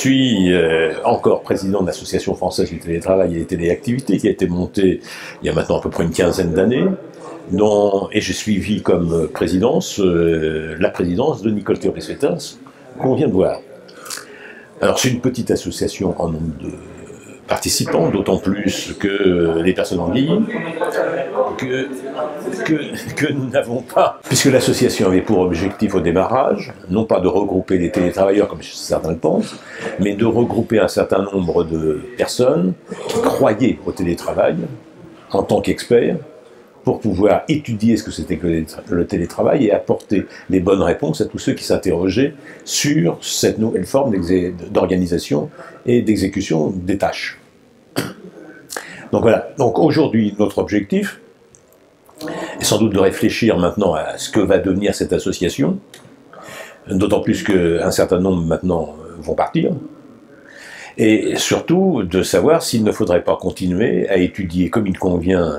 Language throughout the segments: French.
suis encore président de l'Association française du télétravail et des téléactivités qui a été montée il y a maintenant à peu près une quinzaine d'années, et j'ai suivi comme présidence la présidence de Nicole Théophile-Fétens, qu'on vient de voir. Alors c'est une petite association en nombre de participants, d'autant plus que les personnes en ligne, que nous n'avons pas, puisque l'association avait pour objectif au démarrage, non pas de regrouper les télétravailleurs comme certains le pensent, mais de regrouper un certain nombre de personnes qui croyaient au télétravail en tant qu'experts, pour pouvoir étudier ce que c'était que le télétravail et apporter les bonnes réponses à tous ceux qui s'interrogeaient sur cette nouvelle forme d'organisation et d'exécution des tâches. Donc voilà, donc aujourd'hui notre objectif est sans doute de réfléchir maintenant à ce que va devenir cette association, d'autant plus qu'un certain nombre maintenant vont partir, et surtout de savoir s'il ne faudrait pas continuer à étudier comme il convient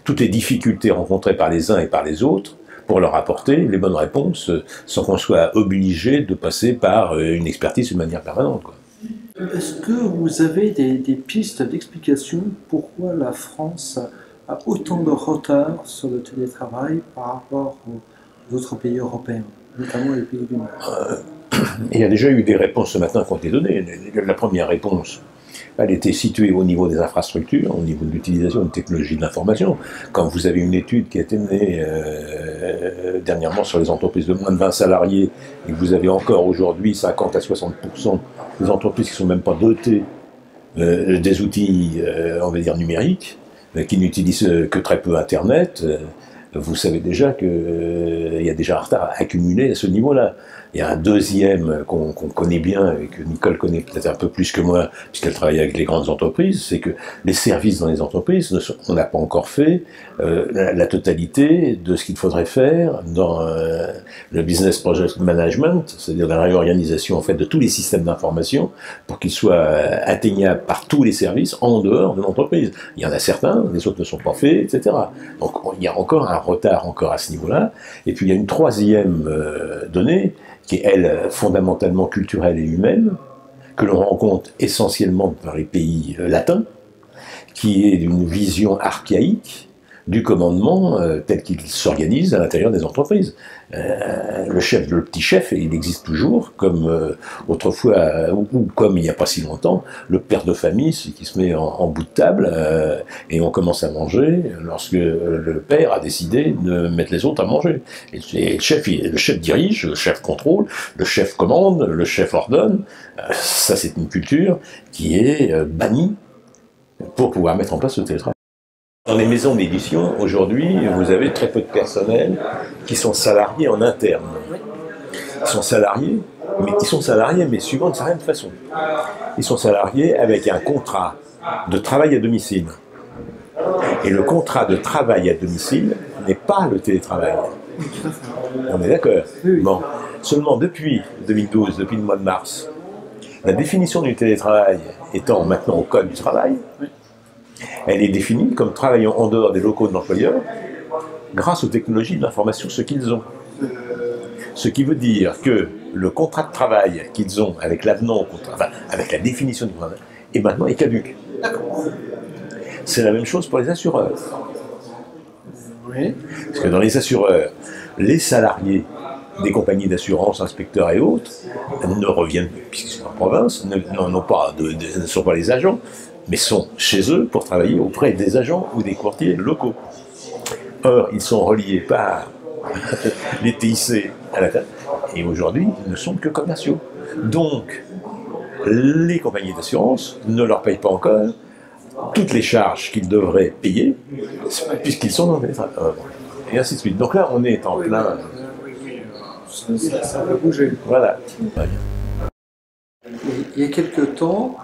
toutes les difficultés rencontrées par les uns et par les autres pour leur apporter les bonnes réponses sans qu'on soit obligé de passer par une expertise de manière permanente, quoi. Est-ce que vous avez des pistes d'explication pourquoi la France a autant de retard sur le télétravail par rapport aux autres pays européens, notamment les pays du Nord? Il y a déjà eu des réponses ce matin qui ont été données. La première réponse, elle était située au niveau des infrastructures, au niveau de l'utilisation de technologies de l'information. Quand vous avez une étude qui a été menée dernièrement sur les entreprises de moins de 20 salariés, et que vous avez encore aujourd'hui 50 à 60% des entreprises qui ne sont même pas dotées des outils, on va dire, numériques, qui n'utilisent que très peu Internet, vous savez déjà qu'il y a déjà un retard accumulé à ce niveau-là. Il y a un deuxième qu'on connaît bien, et que Nicole connaît peut-être un peu plus que moi, puisqu'elle travaille avec les grandes entreprises, c'est que les services dans les entreprises, on n'a pas encore fait la totalité de ce qu'il faudrait faire dans le business project management, c'est-à-dire la réorganisation en fait de tous les systèmes d'information pour qu'ils soient atteignables par tous les services en dehors de l'entreprise. Il y en a certains, les autres ne sont pas faits, etc. Donc il y a encore un retard encore à ce niveau-là. Et puis il y a une troisième donnée, qui est, elle, fondamentalement culturelle et humaine, que l'on rencontre essentiellement dans les pays latins, qui est d'une vision archaïque du commandement tel qu'il s'organise à l'intérieur des entreprises. Le chef, le petit chef, il existe toujours, comme autrefois, ou comme il n'y a pas si longtemps, le père de famille, qui se met en bout de table, et on commence à manger lorsque le père a décidé de mettre les autres à manger. Et le chef dirige, le chef contrôle, le chef commande, le chef ordonne. Ça, c'est une culture qui est bannie pour pouvoir mettre en place ce télétravail. Dans les maisons d'édition, aujourd'hui, vous avez très peu de personnel qui sont salariés en interne. Ils sont salariés, mais suivant une certaine façon. Ils sont salariés avec un contrat de travail à domicile. Et le contrat de travail à domicile n'est pas le télétravail. On est d'accord? Bon. Seulement depuis 2012, depuis le mois de mars, la définition du télétravail étant maintenant au Code du travail, elle est définie comme travaillant en dehors des locaux de l'employeur grâce aux technologies de l'information, ce qu'ils ont. Ce qui veut dire que le contrat de travail qu'ils ont avec l'avenant au contrat, enfin, avec la définition du travail, est maintenant caduque. C'est la même chose pour les assureurs. Oui. Parce que dans les assureurs, les salariés des compagnies d'assurance, inspecteurs et autres, ne reviennent, puisqu'ils sont en province, ne sont pas les agents, mais sont chez eux pour travailler auprès des agents ou des courtiers locaux. Or, ils sont reliés par les TIC à la tête, et aujourd'hui, ils ne sont que commerciaux. Donc, les compagnies d'assurance ne leur payent pas encore toutes les charges qu'ils devraient payer, puisqu'ils sont dans les travailleurs. Et ainsi de suite. Donc là, on est en plein... Ça va bouger. Voilà. Il y a quelque temps,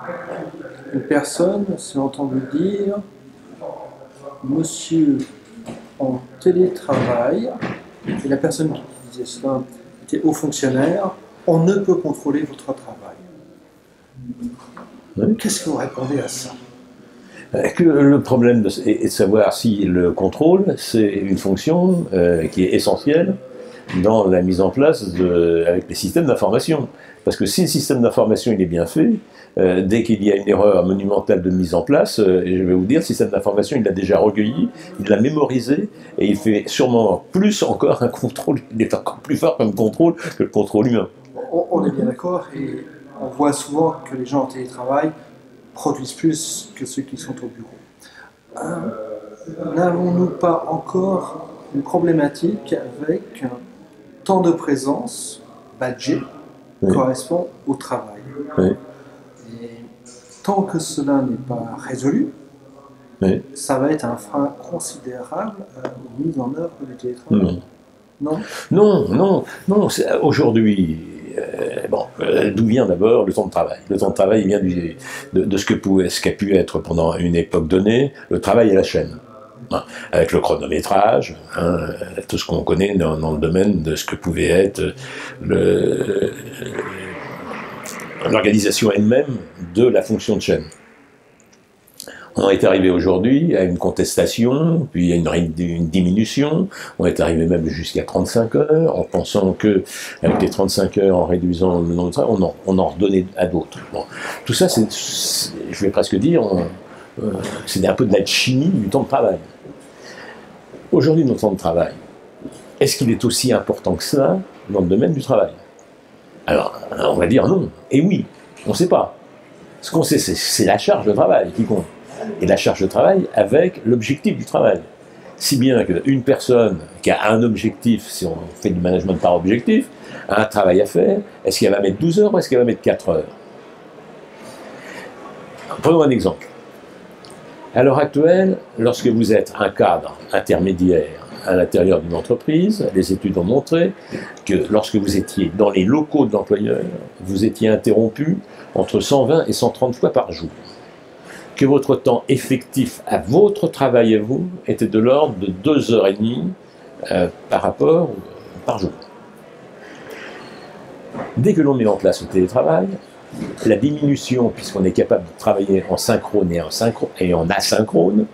une personne s'est entendue dire « Monsieur, en télétravail », et la personne qui disait cela était haut fonctionnaire, on ne peut contrôler votre travail. Oui. Qu'est-ce que vous répondez à ça? Le problème est de savoir si le contrôle, c'est une fonction qui est essentielle dans la mise en place avec les systèmes d'information. Parce que si le système d'information il est bien fait, dès qu'il y a une erreur monumentale de mise en place, et je vais vous dire, le système d'information, il l'a déjà recueilli, il l'a mémorisé, et il fait sûrement plus encore un contrôle, il est encore plus fort comme contrôle que le contrôle humain. On est bien d'accord, et on voit souvent que les gens en télétravail produisent plus que ceux qui sont au bureau. N'avons-nous pas encore une problématique avec un temps de présence badgé correspond au travail? Et tant que cela n'est pas résolu, ça va être un frein considérable à la mise en œuvre du télétravail. Non. Non. Aujourd'hui, d'où vient d'abord le temps de travail? Le temps de travail vient de ce qu'a pu être pendant une époque donnée le travail à la chaîne. Avec le chronométrage, tout ce qu'on connaît dans le domaine de ce que pouvait être l'organisation elle-même de la fonction de chaîne. On est arrivé aujourd'hui à une contestation, puis à une diminution, on est arrivé même jusqu'à 35 heures, en pensant que, avec les 35 heures, en réduisant le nombre de travail, on en redonnait à d'autres. Bon. Tout ça, je vais presque dire, c'est un peu de la chimie du temps de travail. Aujourd'hui, notre temps de travail, est-ce qu'il est aussi important que ça dans le domaine du travail? Alors, on va dire non, et oui, on ne sait pas. Ce qu'on sait, c'est la charge de travail qui compte. Et la charge de travail avec l'objectif du travail. Si bien qu'une personne qui a un objectif, si on fait du management par objectif, a un travail à faire, est-ce qu'elle va mettre 12 heures ou est-ce qu'elle va mettre 4 heures? Prenons un exemple. À l'heure actuelle, lorsque vous êtes un cadre intermédiaire à l'intérieur d'une entreprise, les études ont montré que lorsque vous étiez dans les locaux de l'employeur, vous étiez interrompu entre 120 et 130 fois par jour. Que votre temps effectif à votre travail à vous était de l'ordre de 2h30 par jour. Dès que l'on met en place le télétravail, la diminution, puisqu'on est capable de travailler en synchrone et en asynchrone,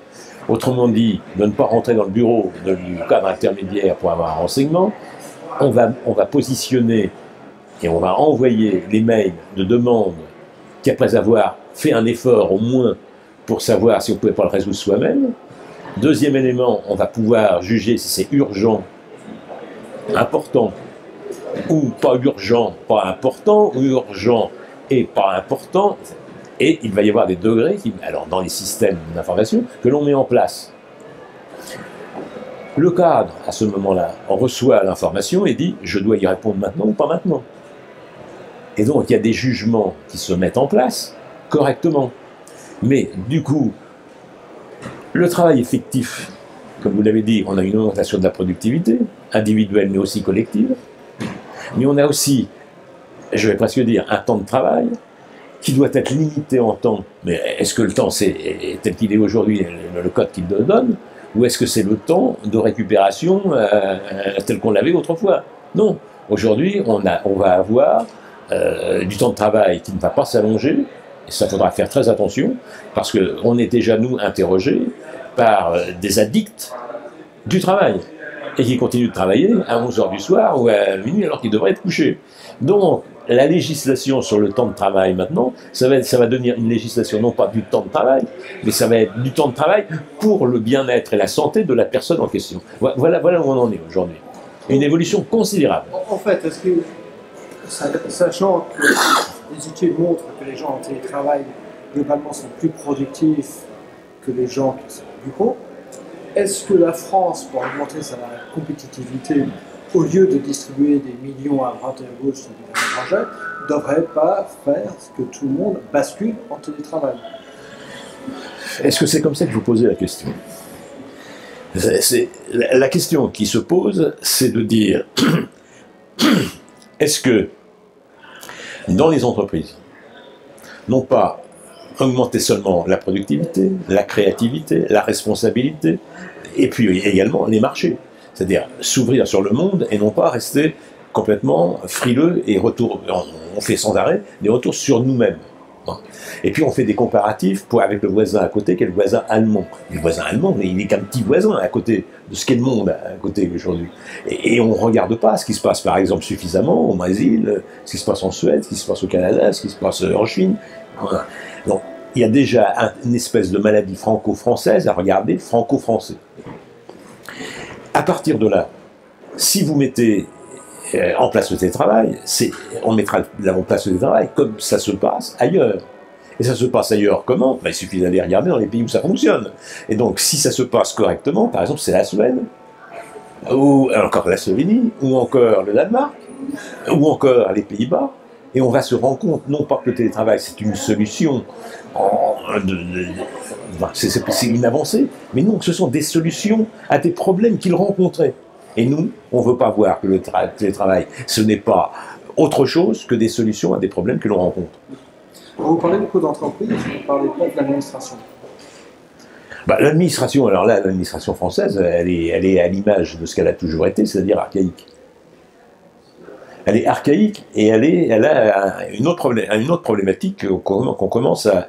autrement dit, de ne pas rentrer dans le bureau du cadre intermédiaire pour avoir un renseignement, on va positionner et on va envoyer les mails de demande qu'après avoir fait un effort au moins pour savoir si on ne pouvait pas le résoudre soi-même. Deuxième élément, on va pouvoir juger si c'est urgent, important, ou pas urgent, pas important, ou urgent et pas important. Et il va y avoir des degrés, alors dans les systèmes d'information, que l'on met en place. Le cadre, à ce moment-là, on reçoit l'information et dit « je dois y répondre maintenant ou pas maintenant ». Et donc, il y a des jugements qui se mettent en place correctement. Mais, du coup, le travail effectif, comme vous l'avez dit, on a une augmentation de la productivité, individuelle mais aussi collective. Mais on a aussi, je vais presque dire, un temps de travail qui doit être limité en temps. Mais est-ce que le temps, c'est tel qu'il est aujourd'hui, le code qu'il donne, ou est-ce que c'est le temps de récupération tel qu'on l'avait autrefois? Non. Aujourd'hui, on va avoir du temps de travail qui ne va pas s'allonger, et ça faudra faire très attention, parce qu'on est déjà, nous, interrogés par des addicts du travail, et qui continuent de travailler à 11h du soir ou à minuit alors qu'ils devraient être couchés. Donc, la législation sur le temps de travail maintenant, ça va devenir une législation non pas du temps de travail, mais ça va être du temps de travail pour le bien-être et la santé de la personne en question. Voilà où on en est aujourd'hui. Une évolution considérable. En fait, est-ce que, sachant que les études montrent que les gens en télétravail, globalement, sont plus productifs que les gens qui sont au bureau, est-ce que la France, pour augmenter sa compétitivité, au lieu de distribuer des millions à droite et à gauche sur des projets, ne devrait pas faire que tout le monde bascule en télétravail? Est-ce que c'est comme ça que vous posez la question? La question qui se pose, c'est de dire est-ce que dans les entreprises, non pas augmenter seulement la productivité, la créativité, la responsabilité, et puis également les marchés, c'est-à-dire s'ouvrir sur le monde et non pas rester complètement frileux et on fait sans arrêt des retours sur nous-mêmes. Bon. Et puis on fait des comparatifs avec le voisin à côté, qui est le voisin allemand. Le voisin allemand, il n'est qu'un petit voisin à côté de ce qu'est le monde à côté aujourd'hui. Et on ne regarde pas ce qui se passe, par exemple, suffisamment au Brésil, ce qui se passe en Suède, ce qui se passe au Canada, ce qui se passe en Chine. Voilà. Donc il y a déjà une espèce de maladie franco-française à regarder franco-français. À partir de là, si vous mettez en place le télétravail, on mettra en place le télétravail comme ça se passe ailleurs. Et ça se passe ailleurs comment? Ben, il suffit d'aller regarder dans les pays où ça fonctionne. Et donc, si ça se passe correctement, par exemple, c'est la Suède, ou encore la Slovénie, ou encore le Danemark, ou encore les Pays-Bas, et on va se rendre compte, non pas que le télétravail c'est une solution, c'est une avancée, mais non, ce sont des solutions à des problèmes qu'ils rencontraient. Et nous, on ne veut pas voir que le télétravail, ce n'est pas autre chose que des solutions à des problèmes que l'on rencontre. Vous parlez beaucoup d'entreprises, vous ne parlez pas de l'administration. Bah, l'administration, alors là, l'administration française, elle est à l'image de ce qu'elle a toujours été, c'est-à-dire archaïque. Elle est archaïque et elle a une autre problématique qu'on commence à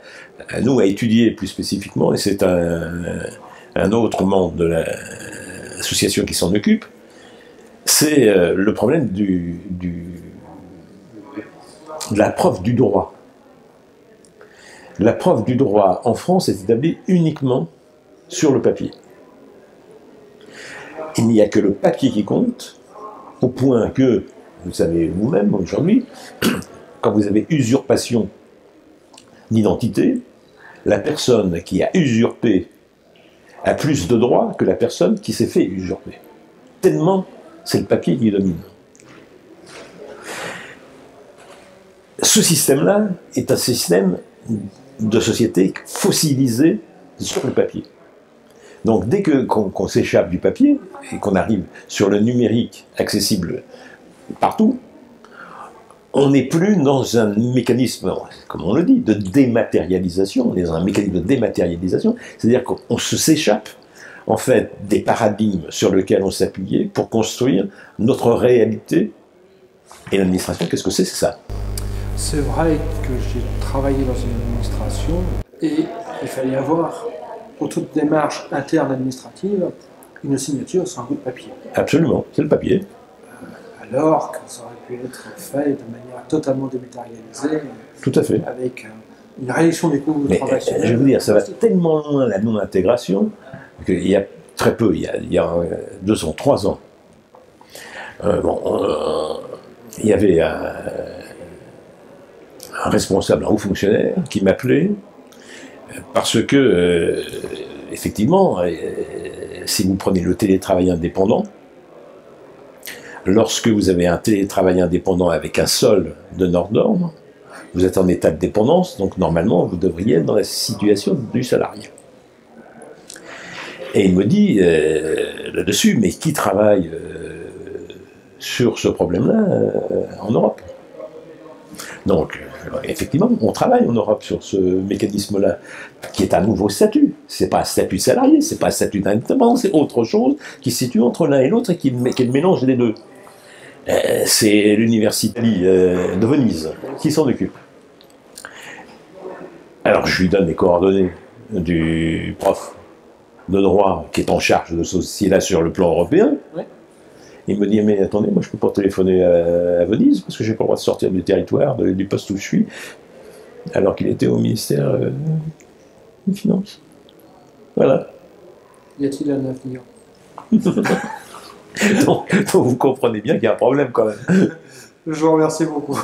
nous à étudier plus spécifiquement, et c'est un autre membre de l'association qui s'en occupe, c'est le problème de la preuve du droit. La preuve du droit en France est établie uniquement sur le papier. Il n'y a que le papier qui compte, au point que, vous savez vous-même aujourd'hui, quand vous avez usurpation d'identité, la personne qui a usurpé a plus de droits que la personne qui s'est fait usurper. Tellement c'est le papier qui domine. Ce système-là est un système de société fossilisé sur le papier. Donc dès qu'on s'échappe du papier et qu'on arrive sur le numérique accessible partout, on n'est plus dans un mécanisme, comme on le dit, de dématérialisation, on est dans un mécanisme de dématérialisation, c'est-à-dire qu'on s'échappe en fait des paradigmes sur lesquels on s'appuyait pour construire notre réalité. Et l'administration, qu'est-ce que c'est ça? C'est vrai que j'ai travaillé dans une administration et il fallait avoir, pour toute démarche interne administrative, une signature sur un bout de papier. Absolument, c'est le papier. Alors que ça aurait pu être fait de manière totalement dématérialisée. Tout à fait. Avec une réduction des coûts transactionnels. Je veux dire, ça va tellement loin la non-intégration qu'il y a très peu, il y a 2 ans, 3 ans, il y avait un responsable, un haut fonctionnaire qui m'appelait parce que, effectivement, si vous prenez le télétravail indépendant, lorsque vous avez un télétravail indépendant avec un solde de norme, vous êtes en état de dépendance, donc normalement vous devriez être dans la situation du salarié. Et il me dit là-dessus, mais qui travaille sur ce problème-là en Europe? Donc, effectivement, on travaille en Europe sur ce mécanisme-là, qui est un nouveau statut. C'est pas un statut de salarié, c'est pas un statut d'indépendant, c'est autre chose qui se situe entre l'un et l'autre et qui est le mélange des deux. C'est l'université de Venise qui s'en occupe. Alors, je lui donne les coordonnées du prof de droit qui est en charge de ce dossier-là sur le plan européen. Ouais. Il me dit, mais attendez, moi je ne peux pas téléphoner à Venise parce que je n'ai pas le droit de sortir du territoire, du poste où je suis, alors qu'il était au ministère des Finances. Voilà. Y a-t-il un avenir? donc vous comprenez bien qu'il y a un problème quand même. Je vous remercie beaucoup.